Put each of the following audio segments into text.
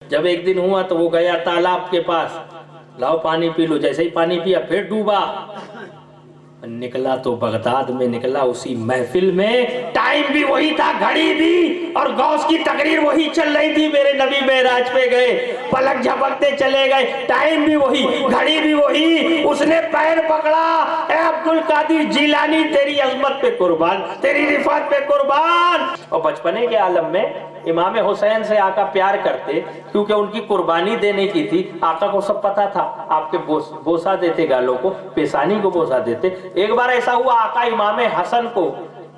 जब एक दिन हुआ तो वो गया तालाब के पास, लाओ पानी पी लो। जैसे ही पानी पिया फिर डूबा। निकला तो बगदाद में निकला, उसी महफिल में टाइम भी वही था, घड़ी भी, और गौस की तकरीर वही चल रही थी। मेरे नबी मेराज पे गए, पलक झपकते चले गए, टाइम भी वही, घड़ी भी वही। उसने पैर पकड़ा, ए अब्दुल कादिर जिलानी तेरी अजमत पे कुर्बान, तेरी रिफात पे कुर्बान। और बचपने के आलम में इमाम हुसैन से आका प्यार करते, क्योंकि उनकी कुर्बानी देने की थी। आका को सब पता था, आपके बोसा देते गालों को, पेशानी को बोसा देते। एक बार ऐसा हुआ, आका इमाम हसन को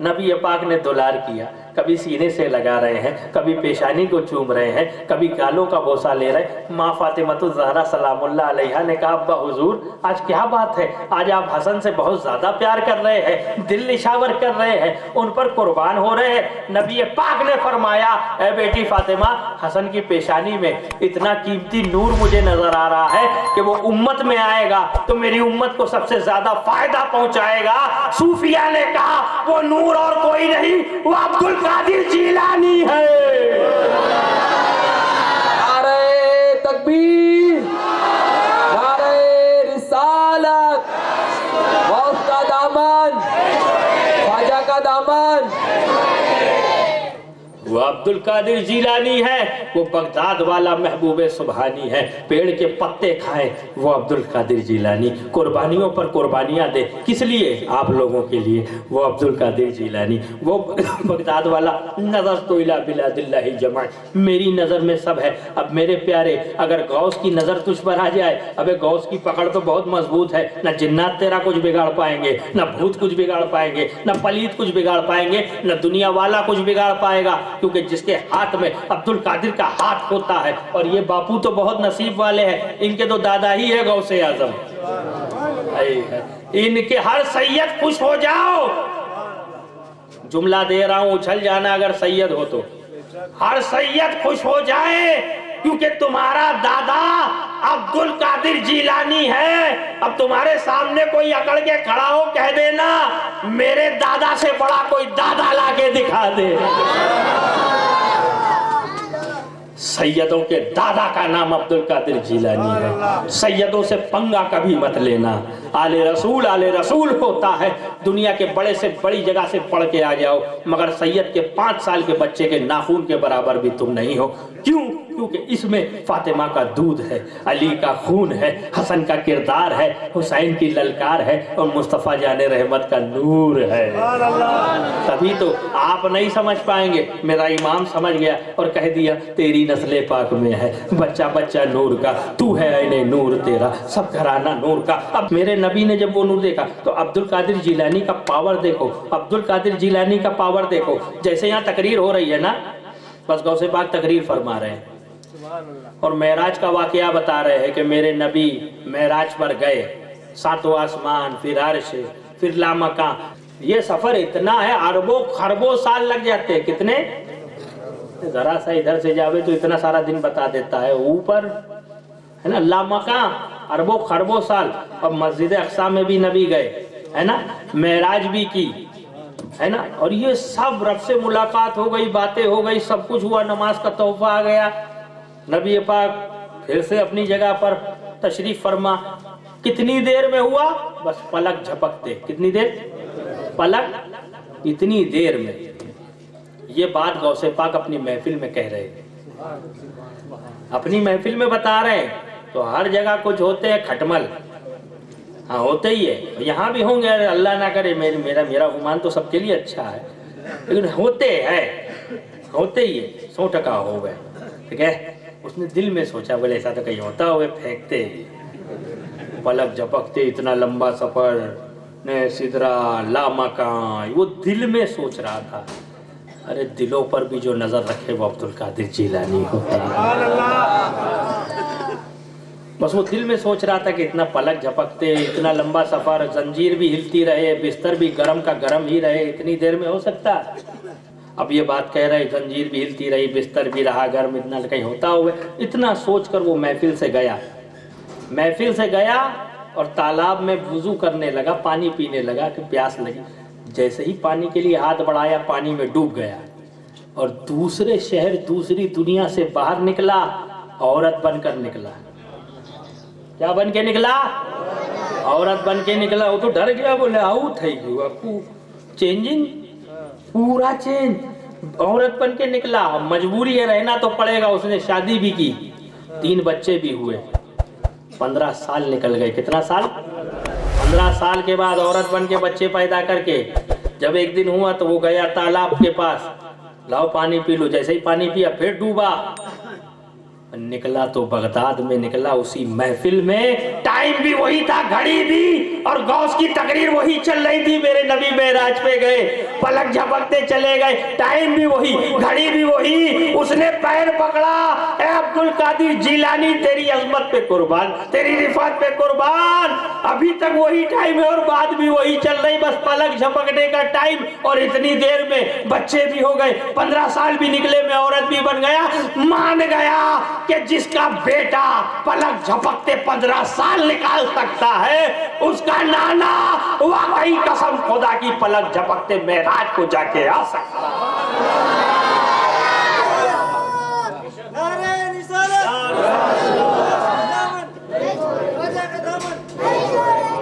नबी पाक ने दुलार किया। कभी सीने से लगा रहे हैं, कभी पेशानी को चूम रहे हैं, कभी गालों का बोसा ले रहे। माँ फातिमतुज़ ज़हरा सलामुल्लाह अलैहा ने कहा, अब्बा हुजूर आज क्या बात है, आज आप हसन से बहुत ज्यादा प्यार कर रहे हैं, दिल निशावर कर रहे हैं, उन पर कुर्बान हो रहे हैं। नबी पाक ने फरमाया, ए बेटी फातिमा, हसन की पेशानी में इतना कीमती नूर मुझे नजर आ रहा है कि वो उम्मत में आएगा तो मेरी उम्मत को सबसे ज्यादा फायदा पहुंचाएगा। सूफिया ने कहा, वो नूर और कोई नहीं, वो अब्दुल कादिर जिलानी है। नारे तकबीर, नारे रिसालत, गौस का दामन, ख्वाजा का दामन। वो अब्दुल कादिर जिलानी है, वो बगदाद वाला महबूबे सुबहानी है। पेड़ के पत्ते खाए वो अब्दुल कादिर जिलानी, कुर्बानियों पर कुर्बानियां दे, किस लिए? आप लोगों के लिए। वो अब्दुल कादिर जिलानी, वो बगदाद वाला, नजर तो इला बिलादिल्लाहि जमा, मेरी नजर में सब है। अब मेरे प्यारे, अगर गौस की नजर तुझ पर आ जाए, अबे गौस की पकड़ तो बहुत मजबूत है, ना जिन्नात तेरा कुछ बिगाड़ पाएंगे, ना भूत कुछ बिगाड़ पाएंगे, ना पलीत कुछ बिगाड़ पाएंगे, ना दुनिया वाला कुछ बिगाड़ पाएगा, क्योंकि जिसके हाथ में अब्दुल कादिर का हाथ होता है। और ये बापू तो बहुत नसीब वाले हैं, इनके तो दादा ही है गौसे आजम। इनके हर सैयद खुश हो जाओ, जुमला दे रहा हूं, उछल जाना अगर सैयद हो तो। हर सैयद खुश हो जाए, क्योंकि तुम्हारा दादा अब्दुल कादिर जिलानी है। अब तुम्हारे सामने कोई अकड़ के खड़ा हो, कह देना मेरे दादा से बड़ा कोई दादा लाके दिखा दे। सैयदों के दादा का नाम अब्दुल कादिर जिलानी है। सैयदों से पंगा कभी मत लेना। आले रसूल होता है, दुनिया के बड़े से बड़ी जगह से पढ़ के आ जाओ, मगर सैयद के 5 साल के बच्चे के नाखून के बराबर भी तुम नहीं हो। क्यों? क्योंकि इसमें फातिमा का दूध है, अली का खून है, हसन का किरदार है, हुसैन की ललकार है, और मुस्तफ़ा जाने रहमत का नूर है। तभी तो आप नहीं समझ पाएंगे, मेरा इमाम समझ गया और कह दिया, तेरी नस्ले पाक में है, बच्चा बच्चा नूर का, तू है ऐने नूर तेरा, सब घराना नूर का। अब मेरे नबी ने जब वो नूर देखा तो अब्दुल कादिर जिलानी का पावर देखो, अब्दुल कादिर जिलानी का पावर देखो। जैसे यहाँ तकरीर हो रही है ना, बस गौसे पाक तकरीर फरमा रहे हैं और मेराज का वाकया बता रहे हैं कि मेरे नबी मेराज पर गए, 7वां आसमान, फिर अर्श, फिर लामकां। ये सफर इतना है, अरबों खरबों साल लग जाते हैं। कितने? जरा सा इधर से जावे तो इतना सारा दिन बता देता है। ऊपर है ना लामकां, अरबों खरबों साल। और मस्जिद अक्सा में भी नबी गए, है ना, मेराज भी की, है ना। और ये सब रब से मुलाकात हो गई, बातें हो गई, सब कुछ हुआ, नमाज का तोहफा आ गया। नबी पाक फिर से अपनी जगह पर तशरीफ फरमा। कितनी देर में हुआ? बस पलक झपकते। कितनी देर? पलक, इतनी देर में। ये बात गौसे पाक अपनी महफिल में कह रहे हैं, अपनी महफिल में बता रहे हैं। तो हर जगह कुछ होते हैं खटमल, हाँ होते ही है, यहाँ भी होंगे, अल्लाह ना करे। मेरा गुमान तो सबके लिए अच्छा है, लेकिन होते हैं, होते ही है, 100% हो गए। ठीक है, उसने दिल में सोचा, बोले ऐसा तो कहीं होता हुए फेंकते, पलक झपकते, इतना लंबा सफर ने सिदरा लामकां, वो दिल में सोच रहा था। अरे दिलों पर भी जो नजर रखे वो अब्दुल कादिर जिलानी होता है। बस वो दिल में सोच रहा था कि इतना पलक झपकते, इतना लंबा सफर, जंजीर भी हिलती रहे, बिस्तर भी गरम का गरम ही रहे, इतनी देर में हो सकता? अब ये बात कह रहे, जंजीर भी हिलती रही, बिस्तर भी रहा गर्म, इतना कहीं होता हुआ। इतना सोचकर वो महफिल से गया, महफिल से गया और तालाब में वुजू करने लगा, पानी पीने लगा कि प्यास लगी। जैसे ही पानी के लिए हाथ बढ़ाया, पानी में डूब गया और दूसरे शहर, दूसरी दुनिया से बाहर निकला औरत बनकर निकला। क्या बन के निकला? औरत बन के निकला। वो तो डर गया, बोले आऊ थई गयो चेंजिंग, पूरा चेंज। औरत बन के निकला, मजबूरी है, रहना तो पड़ेगा। उसने शादी भी की, 3 बच्चे भी हुए। 15 साल निकल गए। कितना साल? 15 साल के बाद औरत बन के बच्चे पैदा करके जब एक दिन हुआ तो वो गया तालाब के पास, लाओ पानी पी लो। जैसे ही पानी पिया फिर डूबा। निकला तो बगदाद में निकला, उसी महफिल में। टाइम भी वही था, घड़ी भी, और गौस की तकरीर वही चल रही थी। मेरे नबी मेराज पे गए, पलक झपकते चले गए। टाइम भी वही, घड़ी भी वही। उसने पैर पकड़ा, ए अब्दुल कादिर जिलानी, तेरी अजमत पे कुर्बान, तेरी रिफात पे कुर्बान। अभी तक वही टाइम है और बात भी वही चल रही, बस पलक झपकने का टाइम। और इतनी देर में बच्चे भी हो गए, 15 साल भी निकले में औरत भी बन गया। मान गया कि जिसका बेटा पलक झपकते 15 साल निकाल सकता है, उसका नाना वाकई कसम खुदा की पलक झपकते मेराज को जाके आ सकता है।